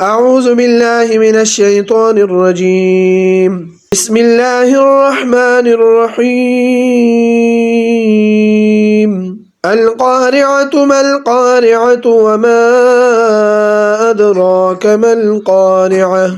أعوذ بالله من الشيطان الرجيم. بسم الله الرحمن الرحيم. القارعة ما القارعة وما أدراك ما القارعة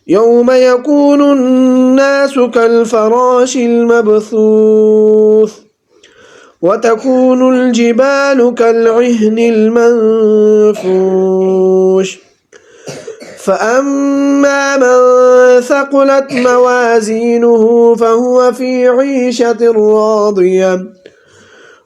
يوم يكون الناس كالفراش المبثوث وتكون الجبال كالعهن المنفوش فأما من ثقلت موازينه فهو في عيشة راضية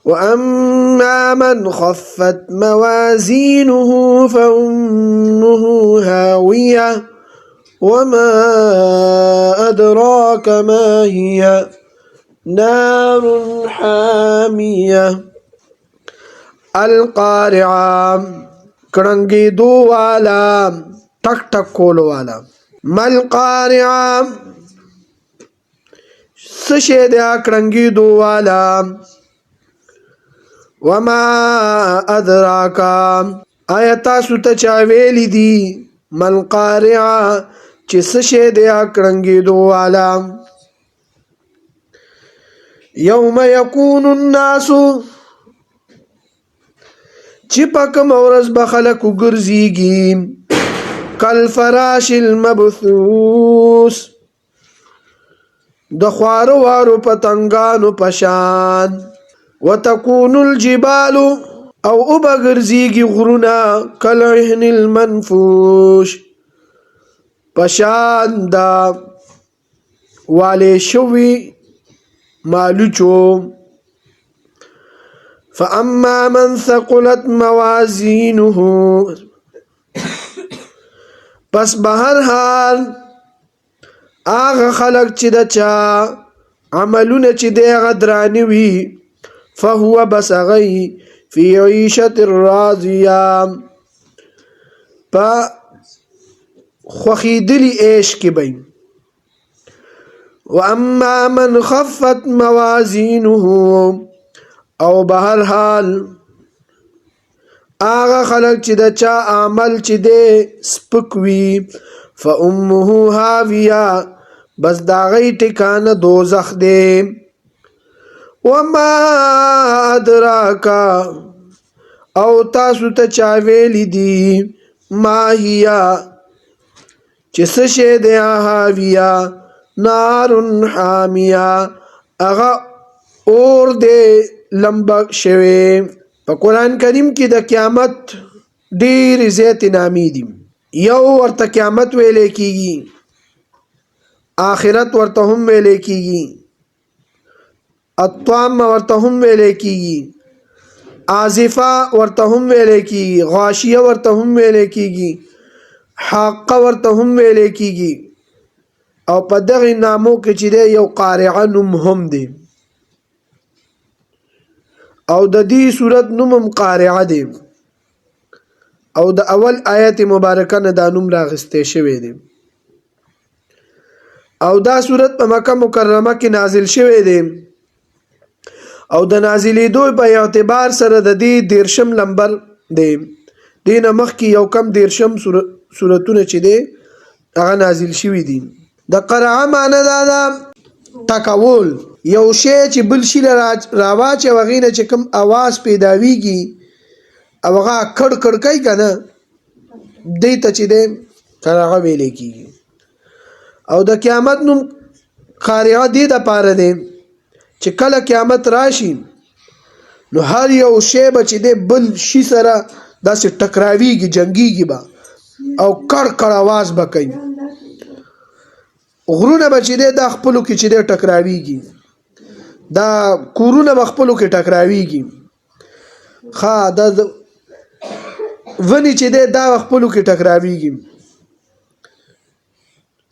وأما من خفت موازينه فأمه هاوية وما أدراك ما هي نار حامية. القارعة کرنگی دو والا ٹک ٹک کولو والا. مل قارعة سشے دیا کرنگی دو والا. وما ادراکا آیتا ستا چاویلی دی مل قارعة چی سشے دیا کرنگی دو والا. یوم یکون الناس چپک مورز بخلق گرزیگی کالفراش المبثوث دخوارو وارو پتنگانو پشان وتکون الجبال او ابا گرزیگی غرونا کالعهن المنفوش پشان دا والے شوی مالوچو. فأما من ثقلت موازینه پس بہر حال آغا خلق چی دا چا عملون چی دے غدرانوی فهو بس غی فی عیشت الراضیہ پا خوخیدلی عیش کی بین. وَأَمَّا مَنْ خَفَّتْ مَوَازِينُهُ او بہر حال آغا خلق چی دا چا عمل چی دے سپکوی فَأُمُّهُ هَاوِيَا بس داغی ٹکان دوزخ دے. وَمَا أَدْرَاكَ او تاسو تا چاویلی دی ما ہیا چی سشے دیا هاویا نار حامیہ اغا اور دے لمبا شوے. پا قرآن کریم کی دا قیامت دیر زیت نامی دی. یو ورطا قیامت ویلے کیگی آخرت ورطا ہم ویلے کیگی الطامہ ورطا ہم ویلے کیگی آزفہ ورطا ہم ویلے کیگی غاشیہ ورطا ہم ویلے کیگی حاقہ ورطا ہم ویلے کیگی او پا دغی نامو که چی ده یو قارعه نم هم ده او د دی صورت نمم قارعه ده او د اول آیت مبارکه نه دا نم راغسته شوی ده او دا صورت په مکه مکرمه کې نازل شوی ده او د نازلی دوی په اعتبار سره د دی دیرشم لمبر ده. دین مخ کی یو کم دیرشم صورتونه چی ده اغا نازل شوی دي. د قرعه معنی دا دا ټکول یو شی چې بل شي راواچ وغینه چې کوم आवाज پیداویږي او هغه کړ کړ کوي کنه دې ته چې دې قرعه ویل کیږي. او د قیامت نوم قارعه دې د پاره دی چې کله قیامت راشي نو هر یو شی به چې دې بل شي سره داسې ټکراویږي جنگیږي با او کړ کړ आवाज به کوي. غرونه به چې دی دا خپلو کې چې دی ټکراویږي دا کورونه به خپلو کې ټکراویږي دا ونې چې دی دا خپلو کې ټکراویږي.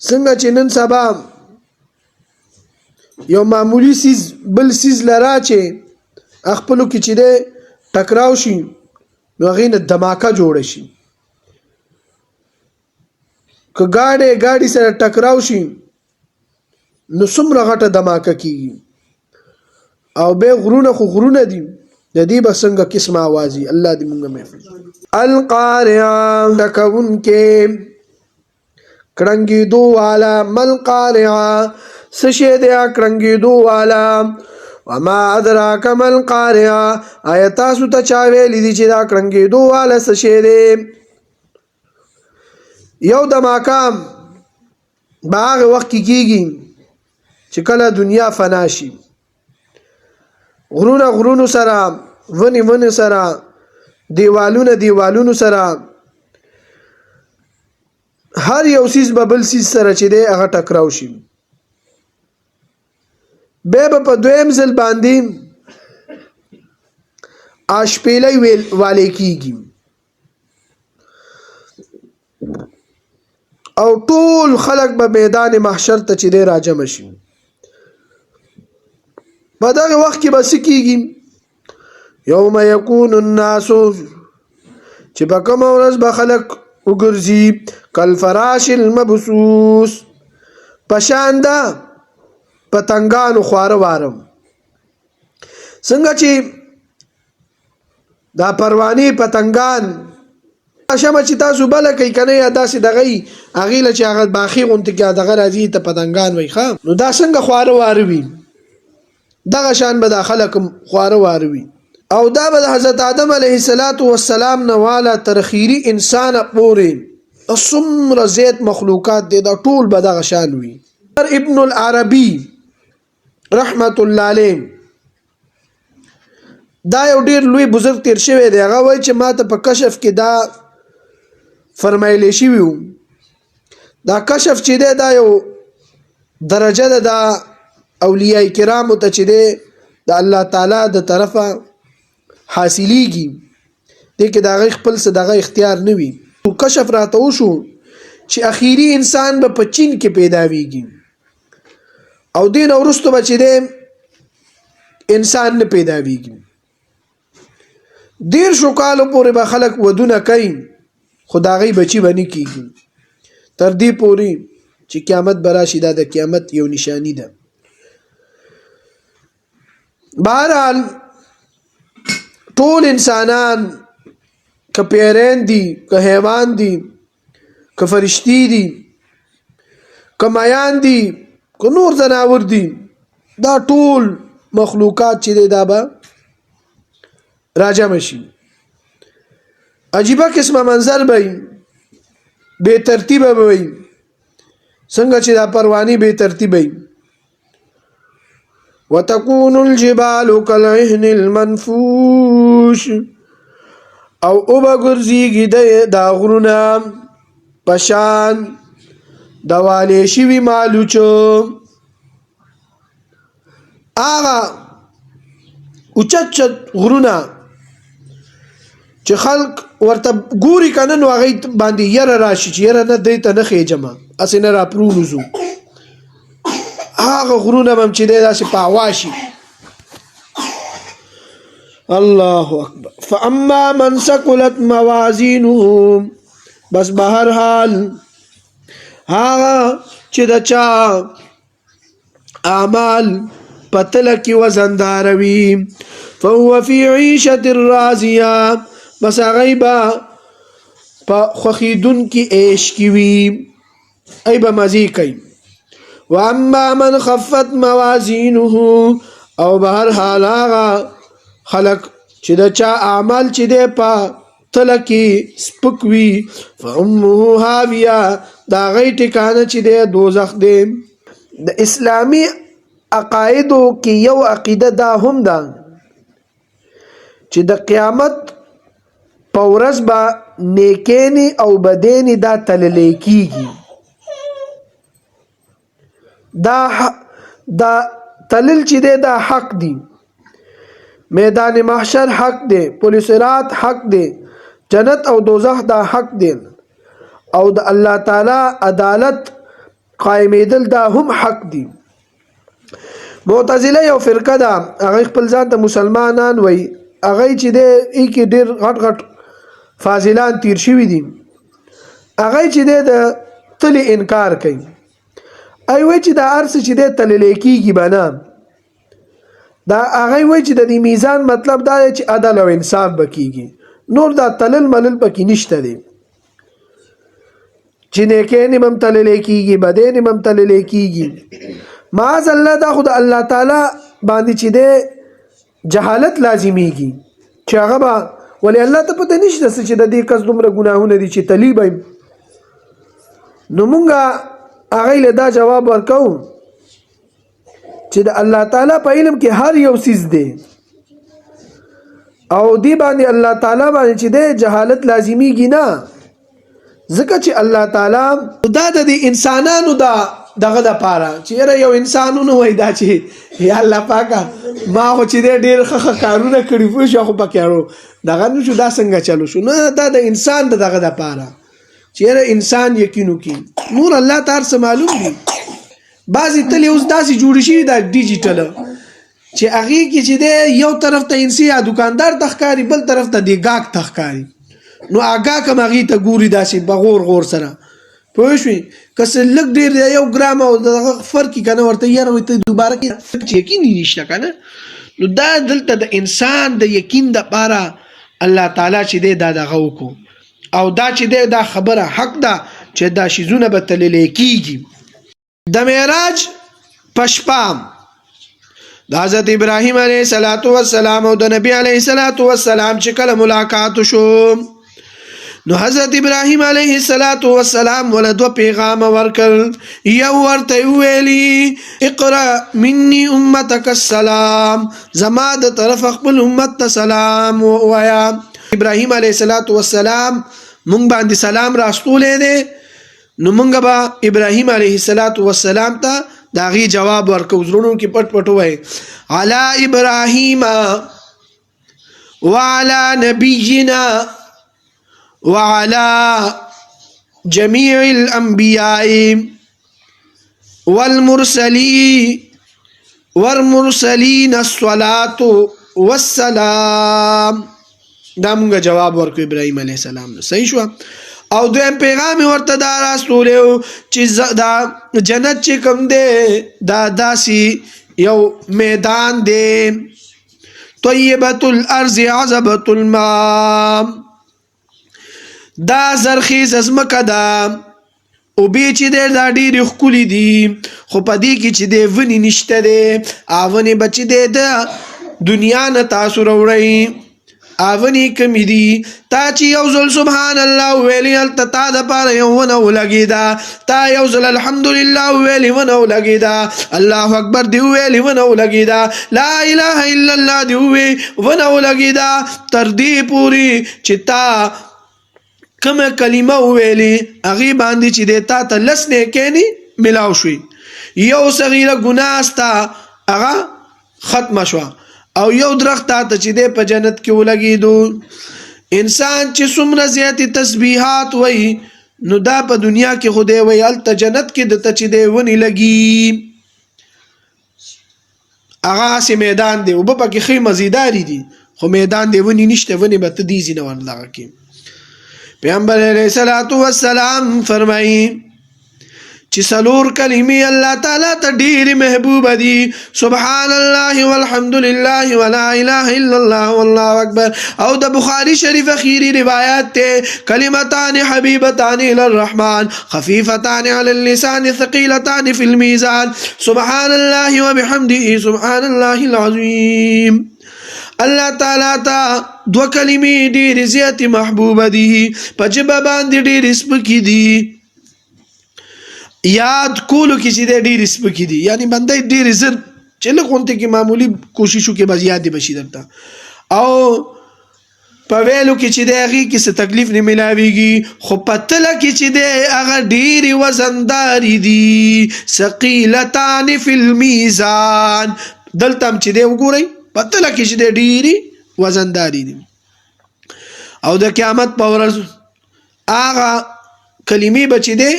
څنګه چې نن سبا یو معمولی سیز بل سیز لرا چې خپلو کې چې دی ټکراو شي نو هغې نه دماکه جوړه شي. که ګاډی سره ټکراو شي نو څومره غټه دماکه کیږي. او به غرونه خو غرونه دي د دې به څنګه قسمه اوازي الله دې مونږ محفوظ القارعه دکونکې کړنګېدو والا مل قارعه څه شی دی کړنګېدو والا وما ادراک مل قارعه آیا تاسو ته چا ویلي دي چې دا کړنګېدو والا څه شی دی یو د ماقام به هغه وخت کې کېږي چې کله دنیا فنا شي غرونه غرونو سره ونې ونې سره دیوالونه دیوالونو سره هر یو سیز به بل سیز سره چې دی هغه ټکراو شي بیا به په دویم ځل باندې آشپیلۍ والی کېږي او ټول خلق به میدان محشر ته چې دی راجمع شي په دغه وخت کې به څه کېږي یوم یکون الناس چې په کومه ورځ به خلک وګرځي کالفراش المبثوث په شان د پتنګانو خواره وارم څنګه چې دا پروانې پتنګان شمه چې تاسو بله کوي که نه یا داسې دغه یي هغې له چې هغه باخي غوندې کې دغه راځي ته پتنګان وایي ښه نو دا څنګه خواره واره وي دغه شان به دا خلک خواره واره وي او دا به د حضرت آدم علیه السلام نه واله تر خیري انسانه پورې څومره زیات مخلوقات دی دا ټول به دغه شان وي ابن العربي رحمت الله علیه دا یو ډیر لوی بزرګ تیر شوی دی هغه وایي چې ما ته په کشف کې دا فرمایلی شوي وو دا کشف چې دی دا یو درجه ده دا اولیاء کرامو ته چې دی د الله تعالی د طرفه حاصلیږي دې کې د هغې خپل څه دغه اختیار نه وي کشف راته وشو چې اخیري انسان به په چین کې پیداویږي او دې نه وروسته به چې دی انسان نه پیداویږي 150 کالو پورې به خلک ودونه کوي خو د هغې بچي به نه کېږي تر دې پورې چې قیامت به راشي دا د قیامت یو نشانی ده بهرحال ټول انسانان که پیرین دي که حیوان دي که فرشتي دي که مایان دي که نور ځناور دي دا ټول مخلوقات چې دی دا به راجمع شي عجیبه قسمه منظر به وي بې ترتیبه به وي څنګه چې دا پروانې بې ترتیبه وي وتكون الجبال كالعهن المنفوش او وبګرځيږي دا غرونه پشان د والې شوي مالوچو هغه اوچت غرونه چې خلق ورته ګوري که نه نو هغې باندې یره راشي چې یره نه دی ته نه خېجمه هسې نه راپرونوځو هغه غرونه به هم چې دی داسې په هوا شي الله اکبر فاما من ثقلت موازینه بس بهر حال هغه چې د چا اعمال پتله کې وزنداروي فهو فی عیشة راضیه بس هغه به په خوښېدونکي عیش کې وي ای به مزې کوي واما من خفت موازینه او بهر حال هغه خلق چې د چا اعمال چې دی په تله کې سپک وي فامه هاویه د هغې ټکانه چې دی دوزخ دی د اسلامي عقایدو کې یو عقیده دا هم ده چې د قیامت په ورځ به نیکینې او بدینې دا تللی کېږي دا تلل چې دی دا حق دی میدان محشر حق دی پل صراط حق دی جنت او دوزخ دا حق دی او د الله تعالی عدالت قائمیدل دا هم حق دی معتزله یو فرقه ده هغه خپل ځان ته مسلمانان وایي هغه چې دی ای کې ډېر غټ غټ فاضلان تیر شوي دي هغه چې دی د تلې انکار کوي ای وایي چې دا هر څه چې دی تللی کېږي به نه دا هغه وایي چې د دې میزان مطلب دا دی چې عدل او انصاف به کیږي نور دا تلل ملل پکې نشته دی چې نیکې نیم تللې کیږي بدې نیم تللې کیږي معاذ الله دا خود الله تعالی باندې چې دی جهالت لازمیږي چې هغه به ولی الله ته پته نشته چې د دې کس دومره ګناهونه دي چې تلی به نو مونږه هغه له دا جواب ورکو چې د الله تعالی په علم کې هر یو سیز دی او دی باندې الله تعالی باندې چې دی جهالت لازمیږي نه ځکه چې الله تعالی دا د انسانانو دغه د پاره چې یو انسانونو وای دا چې یا الله پاکه ما خو چې ډېر ښه کارونه کړی پوه شو خو پکې اړو دغه نو شو دا څنګه چلو شو نه دا د انسان دغه د پاره چې انسان یقینو کې نور الله تعالی څه معلوم دی بعضی تل اوس داسې جوړ شي دا ډیجیټل چې هغه کې چې یو طرف ته انسی یا دکاندار تخکاری بل طرف ته دی گاګ تخکاری نو هغه کوم هغه ته ګوري داسې بغور غور سره پوه شئ کس لګ ډیر یو ګرام او دغه فرق کنه ورته یاره وي ته دوباره کې یقین نشته کنه نو دا دلته د انسان د یقین د پاره الله تعالی چې دا دغه وکړو او دا چې دا خبره حق ده چې دا شیزونه به تللی کیږي د معراج پشپام د حضرت ابراهیم علیه السلام او د نبی علیه السلام چې کله ملاقات شو نو حضرت ابراهیم علیه السلام ولدو پیغام ورکل یو ورته ویلی اقرا مني امتك السلام زما د طرف خپل امت ته سلام وایا ابراهیم علیه السلام مونږ باندې سلام راستولې دي نو مونږ به ابراهیم علیه السلام ته داغي جواب ورکو زړونو کې پټ پټ وای علی ابراهیم وعلى نبینا وعلى جميع الأنبياء والمرسلين الصلاة والسلام دا مونږه جواب ورکو ابراهيم عليه السلام صحیح شو او دویم پیغام ورته دا راستولیو چې دا جنت چې کوم دی دا داسي یو میدان دی طیبة الارض عذبة الماء دا زرخیز ازمکه دا او بی چې دا ډېرې ښکلي دي خو په دې کې چې دی ونې نشته دی ونې به چې دی د دنیا نه تاسو راوړئ ونې کمې دي تا چې یو ځل سبحان الله وویلې هلته تا دپاره یو ونه ولګېده تا یو ځل الحمدلله وویلې ونه ولګېده الله اکبر دې وویلې ونه ولګېده لا اله الا الله دې ووې ونه ولګېده تر دې پورې چې تا کومه کلمه ویلې هغه باندې چې تا ته لس نه کېنی ملاو شوي یو صغیره ګناه ستا هغه ختم شو او یو درخت ته چې په جنت کې ولګېدو انسان چې څومره زیاتې تسبیحات وای نو دا په دنیا کې خدای وای هلته جنت کې دته چې ونې لګي هغه سي میدان دی او په کې خې مزیداری دي خو میدان دی ونې نشته ونې به ته دیزي نه ورلغه کې پیغمبر علیہ السلام فرمائی چې سلور کلمې الله تعالی ته ډېرې محبوب دي سبحان الله والحمد لله ولا اله الا الله والله اکبر او د بخاری شریف اخیری روایت ته کلمتان حبیبتان الى الرحمن خفیفتان على اللسان ثقيلتان في الميزان سبحان الله وبحمده سبحان الله العظیم الله تعالی تا دو کلمې ډېرې زیاتې محبوبه دي په ژبه باندې ډېرې سپکې دي یاد کولو کې چې ډېرې سپکې دي یعنی بنده ډېرې زر چې لږ غونډې کې معمولي کوشش وکړي بس یاد بشي درته او په ویلو کې چې هغې کې څه تکلیف نه میلاویږي خو په تله کې چې هغه ډېرې وزندارې دي ثقیلتان فی المیزان دلته هم چې وګورئ پتله کې چې ډېری وزنداري دي او د قیامت په ورځ هغه کلمې به چې دی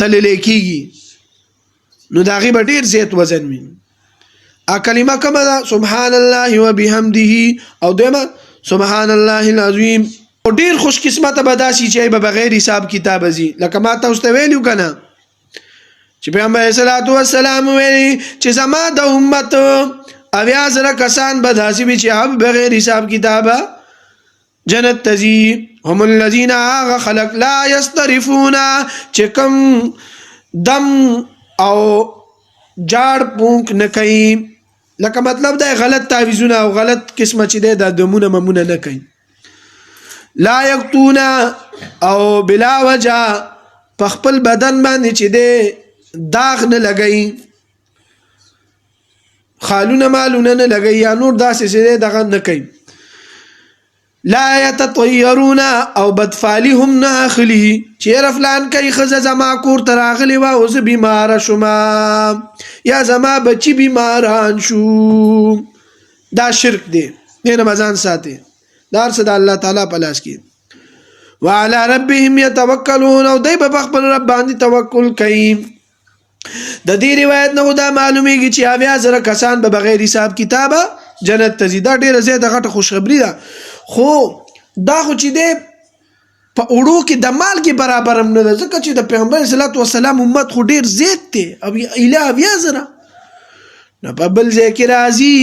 تللی کېږي نو د هغې به ډېر زیات وزن وي کلمه کومه ده سبحان الله وبحمده او دویمه سبحان الله العظیم او ډېر خوش قسمته به داسې چې به بغیر حساب کتاب ځي لکه ما تاسو ته ویلي که نه چې پیغمبر صلی الله علیه وسلم ویلي چې زما د امت اویا زره کسان به داسې وي چې هب بغیر حساب کتابه جنت تزي. هم الذين آغا خلق لا يسترفون چې کم دم او جاړ پونک نه کوي، لکه مطلب دا غلط تعویذونه او غلط قسمه چې ده د دمونه ممونه نه کوي. لا یقتون او بلا وجه په خپل بدن باندې چې ده داغ نه لګي، خالونه مالونه نه لګي یا نور داسې چې دغه نه کوي. لا يتطيرون او بدفالی هم نه اخلي چې رفلان کوي خزه زما کور ته راغلی وه اوس بیماره شومه یا زما بچی بیماران شو، دا شرک دی، دې نه به ځان ساتي. دا هر څه د الله تعالی په لاس کې. وعلى ربهم يتوکلون او دوی به په خپل رب باندې توکل کوي. د دې روایت نه دا معلومیږي چې اویا زره کسان به بغیر حساب کتابه جنت ته ځي. دا ډیره زیاته غټه خوشخبری ده، خو دا خو چې دی په اوړو کې د مالګې برابر هم نه ده، ځکه چې د پیغمبر صلی الله علیه وسلم امت خو ډیر زیات دی، اویا زره. نو په بل ځای کې راځي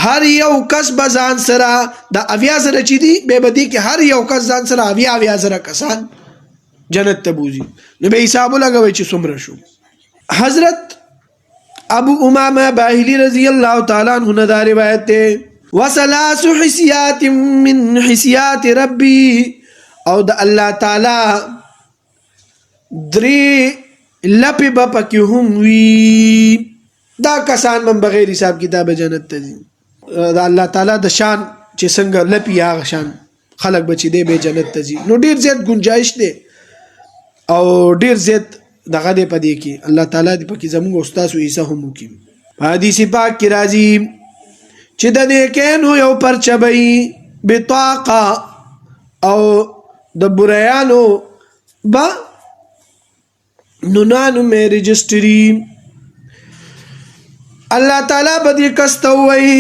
هر یو کس به ځان سره د اویا زره چې دي بیا به دي کې هر یو کس ځان سره اویا زره کسان جنت ته بوځي. نو به حساب ولګوئ چې څومره شو. حضرت ابو امامه باهلی رضی الله تعالی عنہ نے دا روایت ہے وثلاث حسیات من حسیات ربی او د الله تعالی درې لپی با پکې هم وی. دا کسان من بغیر حساب کتاب جنت ته دي. دا الله تعالی د شان چې څنګه لپی هغه شان خلق بچی دی به جنت ته ځي. نو ډیر زیات گنجائش دی او ډیر زیات دغه دې پدې کې الله تعالی دې پکې زموږ استاد عیسی هم وکي. حدیث پاک کې راځي چې د نیکانو یو پرچبي بطاقه او د بریانو با نونانو مې رجستری. الله تعالی به دې کستوي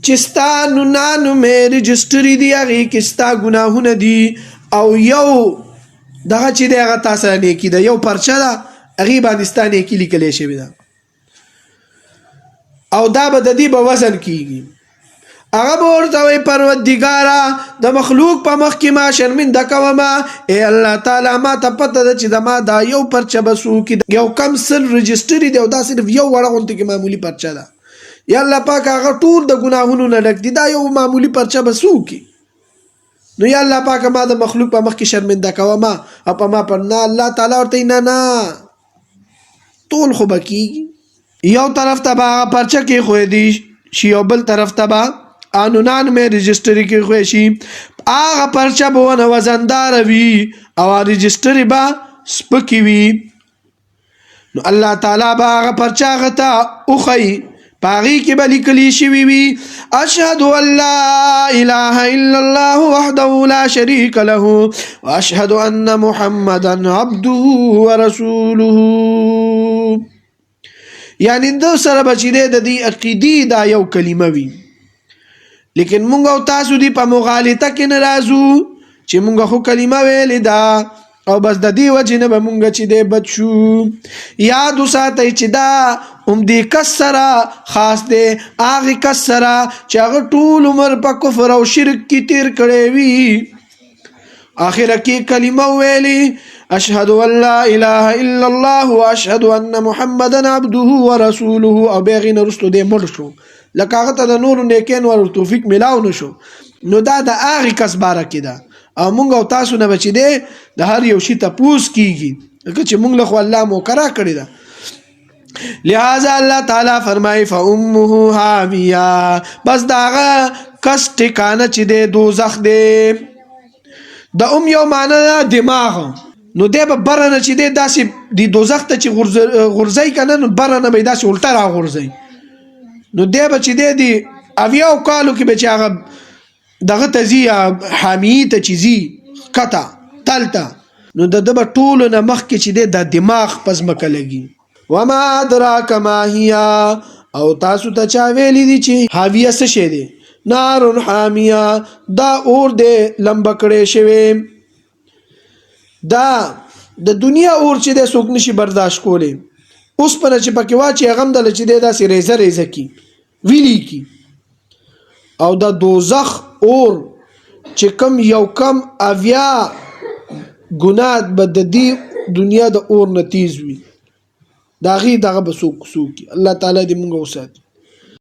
چې ستا نونانو مې رجستری دی، هغه کې ستا ګناهونه دي او یو دغه چې دغه تاسو نیکی ده، یو پرچه ده هغه باندې ستا نیکی لیکل شوی ده او دا به د دې به وزن کیږي. هغه به ورته وایي پروردګاره د مخلوق په مخ کې ما شرمنده کومه، ای الله تعالی ما ته پته ده چې زما دا یو پرچه به څوکي یو کم سل رجسټري دی او دا صرف یو وړه غونته کې معمولی پرچه ده. یا الله پاک هغه ټول د ګناهونو نه ډک دي، دا یو معمولی پرچه به څوکي. نو یا الله پاک ما د مخلوق په مخ کې شرمنده کومه او په ما پر نه. الله تعالی ورته نه ټول خو بکیږي. یو طرف ته به پرچه کې خو دی شي او بل طرف ته به قانونان مې رجسټری کې خو شي. هغه پرچه به ونه وزندار وي او رجسټری به سپکی وي. نو الله تعالی به هغه پرچه غته اوخی پاغي کې به لیکلی شوي وي اشهد ان لا اله الا الله وحده لا شريك له واشهد ان محمدا عبده ورسوله. یعنی د سره بچی د دې عقیدی دا یو کلمه وي، لیکن مونږ او تاسو دی په مغالطه کې ناراضو چې مونږ خو کلمه ویلې دا او بس د دې وجه نه به مونږ چې دی بچو. یاد وساتئ چې دا دې کس سره خاص دی، هغه کس سره چې هغه ټول عمر په کفر او شرک کې تیر کړی وي، آخره کې کلمه ویلي اشهد ان لا اله الا الله واشهد ان محمدا عبده ورسوله او بیغین رسول دې مړ شو، لکه هغه ته د نور نیکین ور توفیق ملاو نشو. نو دا د هغه کس باره کې ده او مونږ او تاسو نه بچی دی د هر یو شي تپوس کیږي چې مونږ له خو الله موکرا کړی ده. لہذا اللہ تعالی فرمائی فَأُمُّهُ حَامِيَا، بس داغا کس ٹھکانہ چی دے دوزخ دے. دا یو معنی دماغ نو دے با برنا چی دے داسی دی دوزخ تا چی غرزائی کنا نو برنا بای داسی الٹا را غرزائی. نو دے با چی دے دی اویاو کالو کی بچی آغا داغا تزی حامی تا چیزی کتا تلتا نو دا با طولو نمخ کی چی دے دا دماغ پزمکا لگی. وما ادراک ما هي او تاسو ته چا ویلی دي چې حاویه څه شی دی؟ نار حامیه، دا اور دی لمبکړې شوی. دا د دنیا اور چې دی څوک نشي برداشت کولی، اوس په چې پکې واچي هغه هم د لچې دی داسې ریزه ریزه کی ویلی کی او د دوزخ اور چې کم یو کم اویا ګناه به د دې دنیا د اور نه تیز وي دا غي دغه به څوک الله تعالی دې موږ وساتي